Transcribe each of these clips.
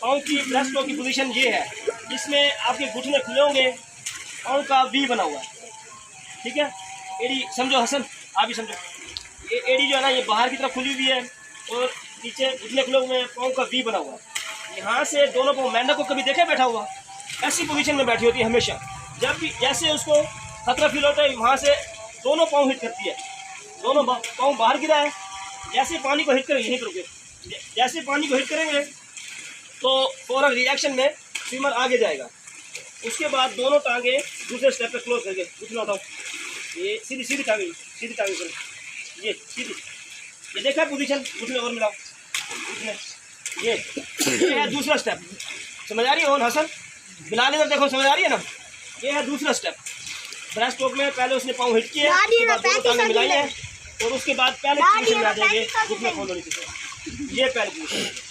पाँव की breast stroke की पोजीशन ये है, इसमें आपके घुटने खुले होंगे, पाँव का वी बना हुआ है, ठीक है। एड़ी समझो हसन, आप भी समझो, ये एड़ी जो है ना ये बाहर की तरफ खुली हुई है और नीचे घुटने खुले हुए हैं, पाँव का वी बना हुआ है। यहाँ से दोनों पाँव, मेंढक को कभी देखे बैठा हुआ, ऐसी पोजीशन में बैठी होती है हमेशा। जब भी जैसे उसको खतरा फील होता है, वहाँ से दोनों पाँव हिट करती है, दोनों पाँव बाहर गिरा है, जैसे पानी को हिट करेंगे, यहीं पर रुके, जैसे पानी को हिट करेंगे तो फौरन रिएक्शन में स्विमर आगे जाएगा। उसके बाद दोनों टांगे दूसरे स्टेप पे क्लोज करके घुटना उठाओ, ये सीधी सीधी टांगे करो, ये सीधी, ये देखा पोजीशन, घुटने और मिलाओ, घुटने, ये है दूसरा स्टेप। समझ आ रही है हसन? बिलाल इधर देखो, समझ आ रही है ना? ये है दूसरा स्टेप। ब्रेस्ट स्ट्रोक में पहले उसने पाँव हिट किए, उसके बाद दोनों टांगे मिलाई है और उसके बाद पहले पोजीशन में आ जाएंगे, घुटने खोलो नीचे। ये पहले पोजीशन,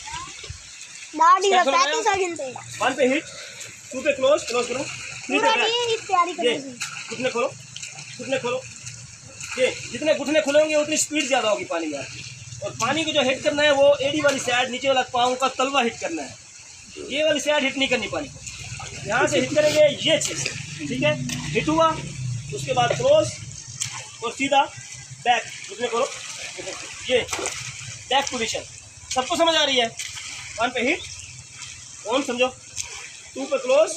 1 पे हिट, 2 पे क्लोज करो, 3 पे बैक, घुटने खोलो, ये जितने घुटने खुले होंगे उतनी स्पीड ज़्यादा होगी पानी में। और पानी को जो हिट करना है वो एड़ी वाली साइड, नीचे वाला पाँव का तलवा हिट करना है, ये वाली साइड हिट नहीं करनी पानी को। यहाँ से हिट करेंगे ये चीज़, ठीक है। हिट हुआ, उसके बाद क्लोज और सीधा बैक, घुटने करो, ये बैक पोजीशन। सबको समझ आ रही है? 1 पे हिट, कौन समझो, 2 पे क्लोज,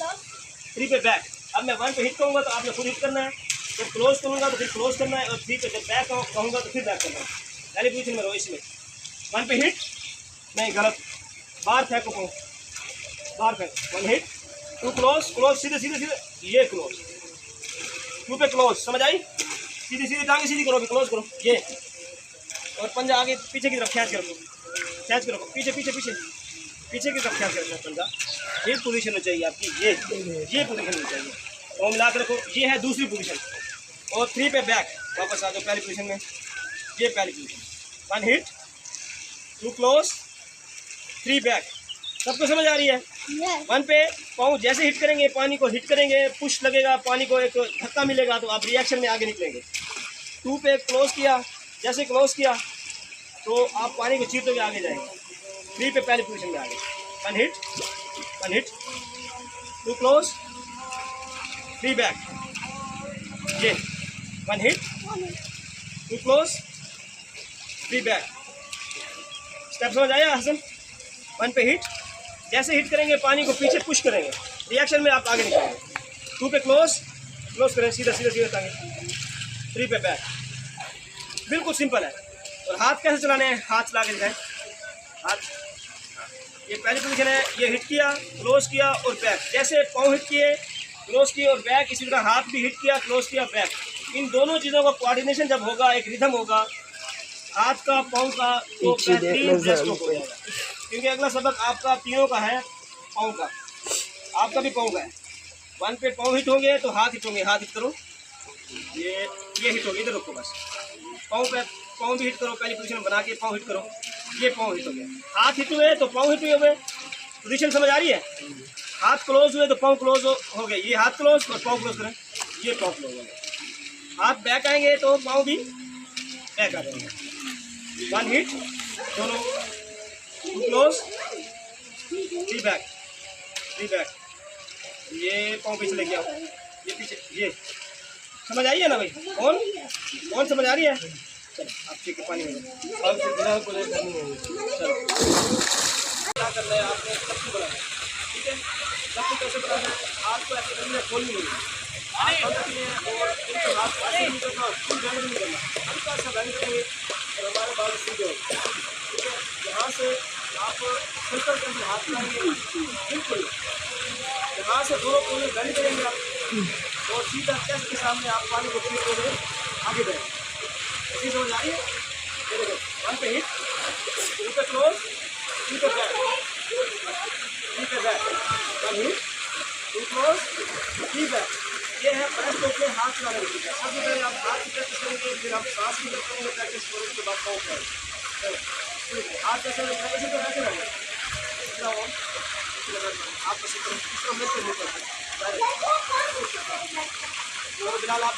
3 पे बैक। अब मैं 1 पे हिट कहूँगा तो आपने खुद हिट करना है, जब क्लोज करूँगा तो फिर क्लोज करना है, और 3 पे जब बैक कहूँगा तो फिर बैक करना है। पहली पोजीशन में रहो इसमें। 1 पे हिट, नहीं गलत, बाहर फेंको पाँव, बाहर फेंक, 1 हिट, 2 क्लोज, सीधे, ये क्लोज, 2 पे क्लोज, समझ आई? सीधी टांगे सीधी करो, अभी क्लोज करो, ये, और पंजा आगे पीछे की तरफ खींच के रखो, पीछे की तरफ खींच के रखना पंजा। ये पोजीशन में चाहिए आपकी, ये पोजीशन में चाहिए, और मिला के रखो। ये है दूसरी पोजीशन, और 3 पे बैक, वापस आ जाओ पहली पोजीशन में, ये पहली पोजीशन। 1 hit, 2 close, 3 back. सबको समझ आ रही है? 1 पे पाँव जैसे हिट करेंगे, पानी को हिट करेंगे, पुश लगेगा, पानी को एक धक्का मिलेगा तो आप रिएक्शन में आगे निकलेंगे। 2 पे क्लोज किया, जैसे क्लोज किया तो आप पानी को चीरते हुए आगे जाएंगे। 3 पे पहली पोजीशन में आगे, 1 हिट, 2 क्लोज, 3 बैक, ये 1 हिट, 2 क्लोज, 3 बैक। स्टेप समझ आया हसन? 1 पे हिट, जैसे हिट करेंगे पानी को पीछे पुश करेंगे, रिएक्शन में आप आगे निकलेंगे। 2 पे क्लोज करें, सीधा टांगे, 3 पे बैक। बिल्कुल सिंपल है। और हाथ कैसे चलाने हैं, हाथ चला के दिखाएं। हाथ, ये पहली पोजीशन है, ये हिट किया, क्लोज किया और बैक। जैसे पाँव हिट किए, क्लोज किए और बैक, इसी तरह हाथ भी हिट किया, क्लोज किया, बैक। इन दोनों चीज़ों का कोऑर्डिनेशन जब होगा, एक रिदम होगा हाथ का, पाँव का, तो बेहतरीन ब्रेस्ट स्ट्रोक हो जाएगा। क्योंकि अगला सबक आपका तीनों का है, पाँव का, आपका भी पाँव का है। 1 पे पाँव हिट होंगे तो हाथ हिट होंगे, हाथ हिट करो, ये हिट होगी, इधर रखो बस। पाँव पे पाँव भी हिट करो, पहली पोजीशन बना के पाँव हिट करो, ये पाँव हिट हो गया। हाथ हिट हुए तो पाँव हिट हुए, पोजीशन समझ आ रही है? हाथ क्लोज हुए तो पाँव क्लोज हो गए, ये हाथ क्लोज और पाँव क्लोज करें, ये पाँव क्लोज हो गया। हाथ बैक आएंगे तो पाँव भी बैक आ जाएंगे। 1 हिट, दोनों, 2 क्लोज, 3 बैक, ये पाँव पीछे लेके आओ, ये पीछे, ये समझ आई है ना भाई? कौन समझ आ रही है? चलो आप ठीक है, पानी में अब बिना को ले करनी है। चलो क्या करना है आपने, सबको बनाना है, ठीक है। सबको कैसे बनाना है? हाथ को ऐसे करना है, खोलनी है, हाथ बंद किए और इनको हाथ ऐसे नहीं करना, बैंड नहीं करना, हल्का सा बैंड करेंगे और हमारे बाल सीधे होंगे, ठीक है। यहाँ से आप फिल्टर करके हाथ लाएंगे, बिल्कुल यहाँ से दोनों कोने बैंड करेंगे आप, और सीधा चेस्ट के सामने आप पानी को पीते हुए आगे बढ़ेंगे। ऐसी समझ आ रही है? ये देखो, 1 पे हिट, 2 पे क्लोज, 3 पे बैक, 1 हिट, 2 क्लोज, 3 बैक। ये है ब्रेस्ट स्ट्रोक में हाथ चलाने की तरीका। सबसे पहले आप हाथ की प्रैक्टिस करेंगे, फिर आप सांस की करेंगे प्रैक्टिस, और उसके बाद पाँव करेंगे। हाथ कैसे ऐसे तो ऐसे रहेंगे, आप कैसे करें, इस तरह मिलकर नहीं करते। बिलाल आप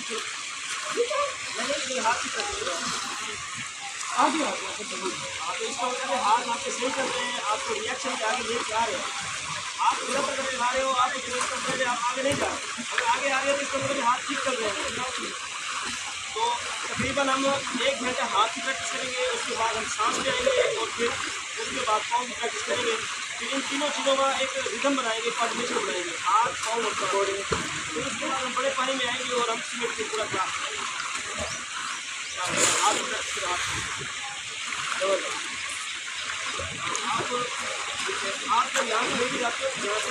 नहीं हाथ की प्रैक्टिस करो। आगे हाँ, तो इसका मतलब है हाथ आपके सही चल रहे हैं, आपको रिएक्शन के आगे लेके आ रहे हैं। आप गलत अगर चला रहे हो, आप आगे नहीं जा रहे। अगर आगे आ रहे हो तो इसका मतलब हाथ ठीक चल रहे हैं। तो तकरीबन हम 1 घंटा हाथ की प्रैक्टिस करेंगे, उसके बाद हम सांस पे आएंगे और फिर उसके बाद पाँव की प्रैक्टिस करेंगे। फिर इन तीनों चीज़ों का एक रिदम बनाएंगे, कोऑर्डिनेशन बनाएंगे, हाथ पाँव और करोड़े। फिर उसके बाद हम बड़े पानी में आएंगे और हम सीमेंट के पूरा क्लास हाथ की प्रैक्टिस करें। आप जब यहाँ से लेके जाते हो, यहाँ से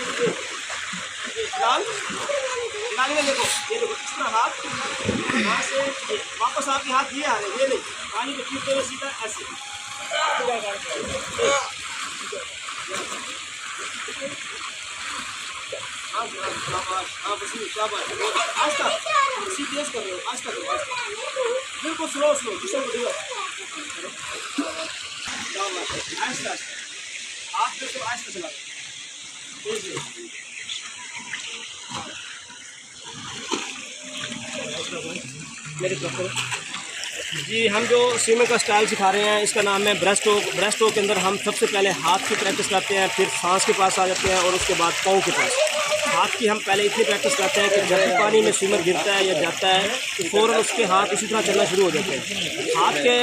फिलहाल में देखो, ये देखो इस तरह हाथ यहाँ से वापस आपके हाथ ये आ रहे हैं, ये नहीं पानी को खींचते हुए सीधा ऐसे। हाँ बस आस्ता इसी तेज कर रहे हो, आस्ता करो, बिल्कुल स्लो जिसको आस्ता आप बिल्कुल आस्ता चला मेरी तरफ जी। हम जो स्विमिंग का स्टाइल सिखा रहे हैं इसका नाम है ब्रेस्ट स्ट्रोक। ब्रेस्ट स्ट्रोक के अंदर हम सबसे पहले हाथ की प्रैक्टिस करते हैं, फिर सांस के पास आ जाते हैं और उसके बाद पाँव के पास। हाथ की हम पहले इतनी प्रैक्टिस करते हैं कि जब भी पानी में स्विमर गिरता है या जाता है तो फ़ौरन उसके हाथ इसी तरह चलना शुरू हो जाते हैं। हाथ के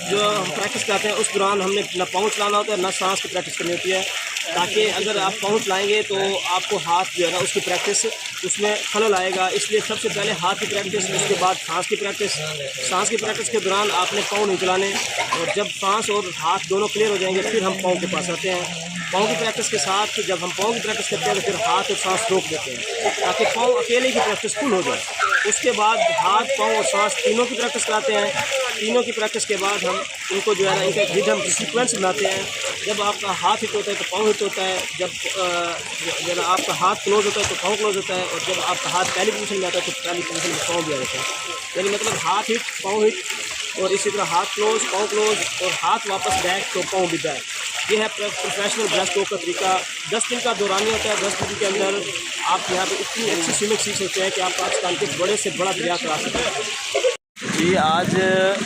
जो हम प्रैक्टिस करते हैं उस दौरान हमने ना पाँव चलाना होता है ना सांस की प्रैक्टिस करनी होती है, ताकि अगर आप पाँव चलाएँगे तो आपको हाथ जो है ना उसकी प्रैक्टिस उसमें खलल आएगा। इसलिए सबसे पहले हाथ की प्रैक्टिस, उसके बाद सांस की प्रैक्टिस। सांस की प्रैक्टिस के दौरान आपने पाँव नहीं चलाने, और जब सांस और हाथ दोनों क्लियर हो जाएंगे फिर हम पाँव के पास आते हैं। पाँव की प्रैक्टिस के साथ जब हम पाँव की प्रैक्टिस करते हैं तो फिर हाथ और सांस रोक देते हैं ताकि पाँव अकेले की प्रैक्टिस फुल हो जाए। उसके बाद हाथ, पाँव और सांस तीनों की प्रैक्टिस कराते हैं। तीनों की प्रैक्टिस के बाद हम इनको जो है ना इनका रिदम सीक्वेंस बनाते हैं। जब आपका हाथ हिट होता है तो पाँव हिट होता है, जब आपका हाथ क्लोज होता है तो पाँव क्लोज होता है, और जब आपका हाथ पहली पोजीशन में आता है तो पहली पोजीशन में पाँव भी आ जाता है। यानी मतलब हाथ हिट, पाँव हिट, और इसी तरह हाथ क्लोज, पाँव क्लोज, और हाथ वापस बैक तो पाँव भी बैक। ये है प्रोफेशनल ब्रेस्ट स्ट्रोक का तरीका। 10 दिन का दौरानी होता है। 10 दिन के अंदर आप यहाँ पे इतनी अच्छी स्विमिंग सीख सकते हैं कि आप पाकिस्तान के बड़े से बड़ा दरिया करा सकते हैं। जी आज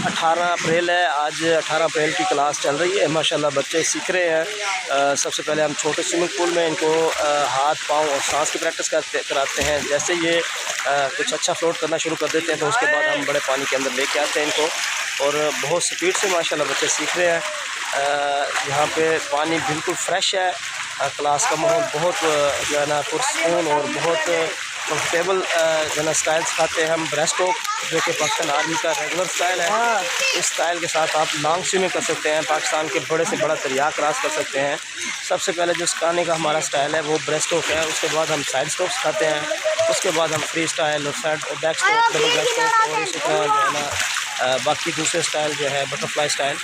18 अप्रैल है। आज 18 अप्रैल की क्लास चल रही है। माशाल्लाह बच्चे सीख रहे हैं। सबसे पहले हम छोटे स्विमिंग पूल में इनको हाथ, पाँव और सांस की प्रैक्टिस कराते हैं। जैसे ये कुछ अच्छा फ्लोट करना शुरू कर देते हैं तो उसके बाद हम बड़े पानी के अंदर लेके आते हैं इनको, और बहुत स्पीड से माशाल्लाह बच्चे सीख रहे हैं। यहाँ पे पानी बिल्कुल फ्रेश है। क्लास का माहौल बहुत जो है ना पुरसकून और बहुत कंफर्टेबल जो है ना स्टाइल सिखाते हैं हम। ब्रेस्ट स्ट्रोक जो कि पाकिस्तान आर्मी का रेगुलर स्टाइल है, इस स्टाइल के साथ आप लॉन्ग स्विमिंग कर सकते हैं, पाकिस्तान के बड़े से बड़ा दरिया क्रॉस कर सकते हैं। सबसे पहले जो सिखाने का हमारा स्टाइल है वो ब्रेस्ट स्ट्रोक है। उसके बाद हम साइड स्ट्रोक सिखाते हैं, उसके बाद हम फ्री स्टाइल और side back stroke, double back stroke, और इसी तरह जो है ना बाकी दूसरे स्टाइल जो है बटरफ्लाई स्टाइल।